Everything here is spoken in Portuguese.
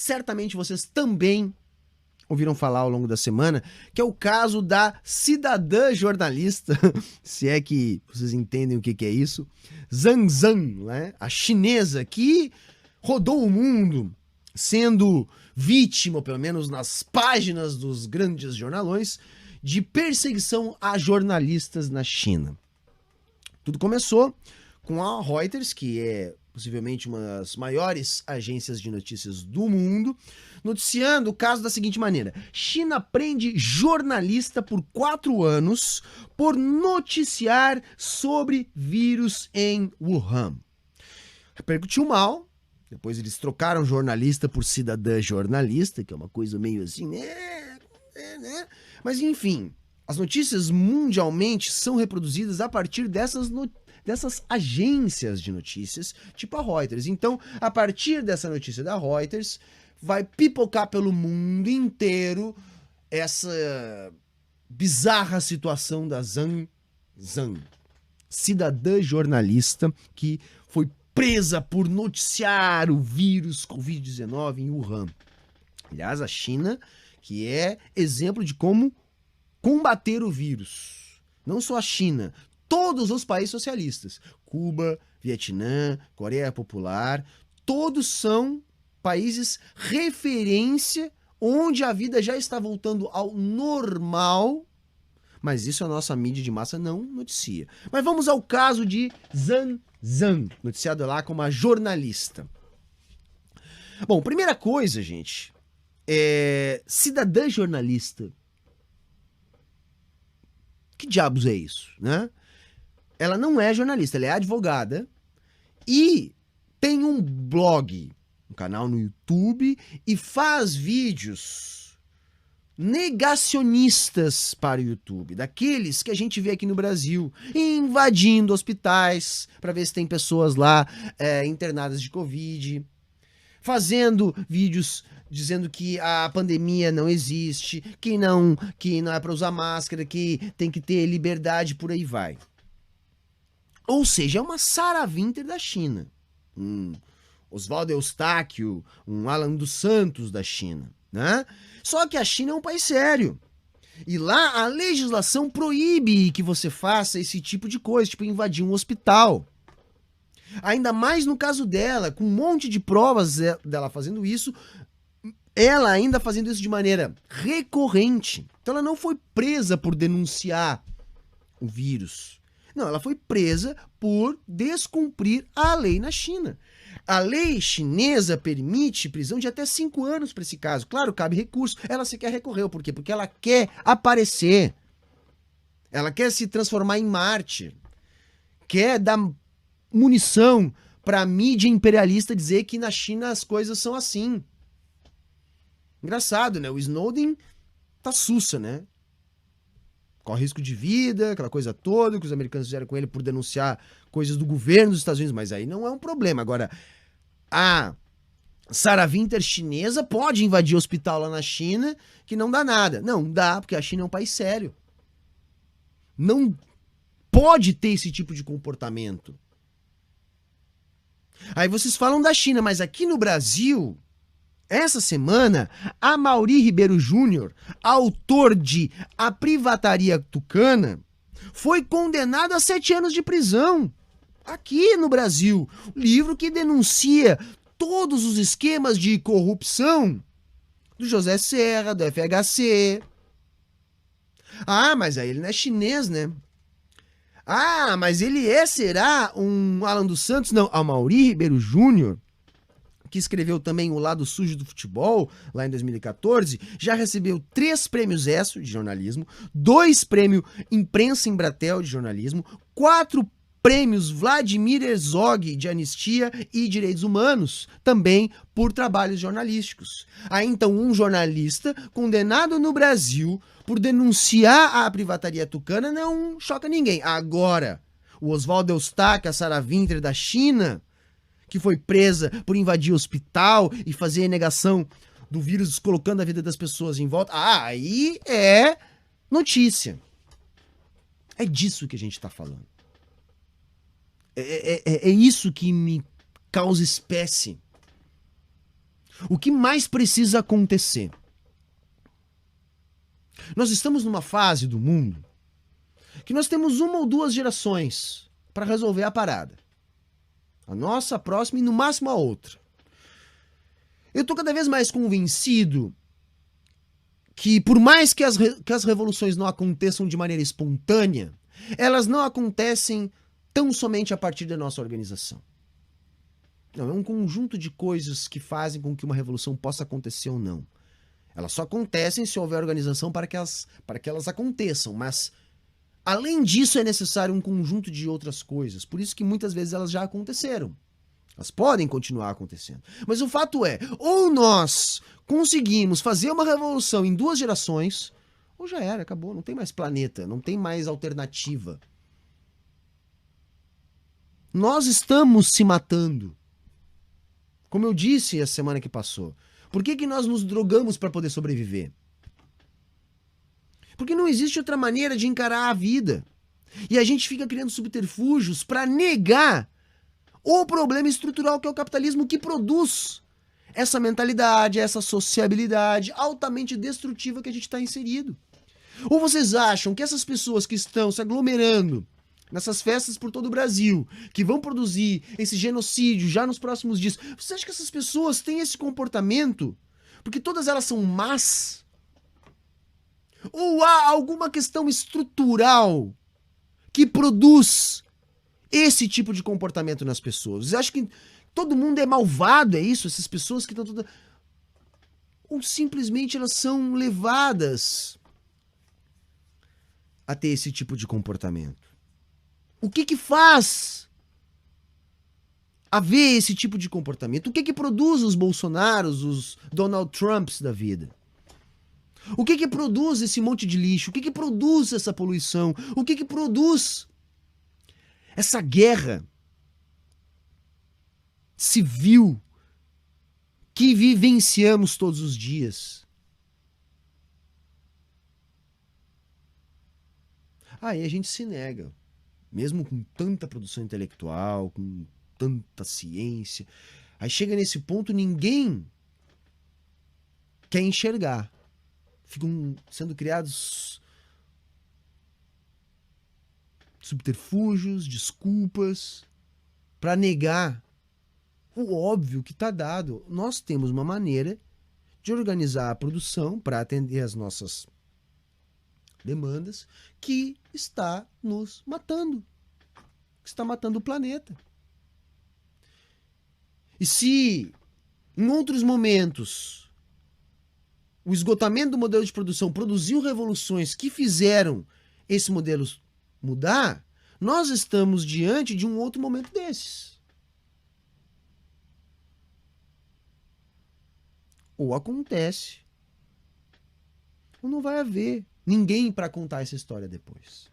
certamente vocês também ouviram falar ao longo da semana, que é o caso da cidadã jornalista, se é que vocês entendem o que é isso, Zhang Zhang, né? A chinesa que rodou o mundo sendo vítima, pelo menos nas páginas dos grandes jornalões, de perseguição a jornalistas na China. Tudo começou com a Reuters, que é possivelmente uma das maiores agências de notícias do mundo, noticiando o caso da seguinte maneira: China prende jornalista por 4 anos por noticiar sobre vírus em Wuhan. Repercutiu mal, depois eles trocaram jornalista por cidadã jornalista, que é uma coisa meio assim, né? Mas enfim, as notícias mundialmente são reproduzidas a partir dessas agências de notícias, tipo a Reuters. Então, a partir dessa notícia da Reuters, vai pipocar pelo mundo inteiro essa bizarra situação da Zhang Zhang, cidadã jornalista que foi presa por noticiar o vírus Covid-19 em Wuhan. Aliás, a China, que é exemplo de como combater o vírus. Não só a China, todos os países socialistas, Cuba, Vietnã, Coreia Popular, todos são países referência onde a vida já está voltando ao normal, mas isso a nossa mídia de massa não noticia. Mas vamos ao caso de Zhang Zhang, noticiado lá como a jornalista. Bom, primeira coisa, gente, cidadã jornalista. Que diabos é isso, né? Ela não é jornalista, ela é advogada e tem um blog, um canal no YouTube e faz vídeos negacionistas para o YouTube, daqueles que a gente vê aqui no Brasil, invadindo hospitais para ver se tem pessoas lá internadas de Covid, fazendo vídeos dizendo que a pandemia não existe, que não é para usar máscara, que tem que ter liberdade, por aí vai. Ou seja, é uma Sarah Winter da China, um Oswaldo Eustáquio, um Alan dos Santos da China, né? Só que a China é um país sério. E lá a legislação proíbe que você faça esse tipo de coisa, tipo invadir um hospital. Ainda mais no caso dela, com um monte de provas dela fazendo isso, ela ainda fazendo isso de maneira recorrente. Então ela não foi presa por denunciar o vírus. Não, ela foi presa por descumprir a lei na China. A lei chinesa permite prisão de até 5 anos para esse caso. Claro, cabe recurso. Ela sequer recorreu. Por quê? Porque ela quer aparecer. Ela quer se transformar em mártir. Quer dar munição para a mídia imperialista dizer que na China as coisas são assim. Engraçado, né? O Snowden tá sussa, né? Corre risco de vida, aquela coisa toda que os americanos fizeram com ele por denunciar coisas do governo dos Estados Unidos, mas aí não é um problema. Agora, a Sarah Winter chinesa pode invadir hospital lá na China que não dá nada. Não dá, porque a China é um país sério. Não pode ter esse tipo de comportamento. Aí vocês falam da China, mas aqui no Brasil, essa semana, Amaury Ribeiro Júnior, autor de A Privataria Tucana, foi condenado a 7 anos de prisão. Aqui no Brasil, livro que denuncia todos os esquemas de corrupção do José Serra, do FHC. Ah, mas aí ele não é chinês, né? Ah, mas ele será um Alan dos Santos? Não, Amaury Ribeiro Júnior, que escreveu também O Lado Sujo do Futebol, lá em 2014, já recebeu 3 prêmios ESSO de jornalismo, 2 prêmios Imprensa Embratel de jornalismo, 4 prêmios Vladimir Herzog de Anistia e Direitos Humanos, também por trabalhos jornalísticos. Aí então um jornalista condenado no Brasil por denunciar a privataria tucana não choca ninguém. Agora, o Oswaldo Eustáquio, a Sarah Winter da China, que foi presa por invadir hospital e fazer negação do vírus, colocando a vida das pessoas em volta, aí é notícia. É disso que a gente tá falando. É isso que me causa espécie. O que mais precisa acontecer? Nós estamos numa fase do mundo que nós temos uma ou duas gerações para resolver a parada. A nossa, a próxima e no máximo a outra. Eu estou cada vez mais convencido que por mais que as revoluções não aconteçam de maneira espontânea, elas não acontecem tão somente a partir da nossa organização. Não, é um conjunto de coisas que fazem com que uma revolução possa acontecer ou não. Elas só acontecem se houver organização para que elas aconteçam, mas além disso é necessário um conjunto de outras coisas. Por isso que muitas vezes elas já aconteceram. Elas podem continuar acontecendo. Mas o fato é, ou nós conseguimos fazer uma revolução em 2 gerações, ou já era, acabou, não tem mais planeta, não tem mais alternativa. Nós estamos se matando. Como eu disse a semana que passou, por que nós nos drogamos para poder sobreviver? Porque não existe outra maneira de encarar a vida. E a gente fica criando subterfúgios para negar o problema estrutural que é o capitalismo, que produz essa mentalidade, essa sociabilidade altamente destrutiva que a gente está inserido. Ou vocês acham que essas pessoas que estão se aglomerando nessas festas por todo o Brasil, que vão produzir esse genocídio já nos próximos dias, você acha que essas pessoas têm esse comportamento porque todas elas são más? Ou há alguma questão estrutural que produz esse tipo de comportamento nas pessoas? Você acha que todo mundo é malvado, é isso? Essas pessoas que estão todas... Ou simplesmente elas são levadas a ter esse tipo de comportamento? O que faz haver esse tipo de comportamento? O que produz os Bolsonaros, os Donald Trumps da vida? O que produz esse monte de lixo? O que produz essa poluição? O que produz essa guerra civil que vivenciamos todos os dias? Aí a gente se nega. Mesmo com tanta produção intelectual, com tanta ciência. Aí chega nesse ponto, ninguém quer enxergar. Ficam sendo criados subterfúgios, desculpas, para negar o óbvio que está dado. Nós temos uma maneira de organizar a produção para atender às nossas demandas que está nos matando, que está matando o planeta. E se em outros momentos o esgotamento do modelo de produção produziu revoluções que fizeram esse modelo mudar, nós estamos diante de um outro momento desses. Ou acontece, ou não vai haver ninguém para contar essa história depois.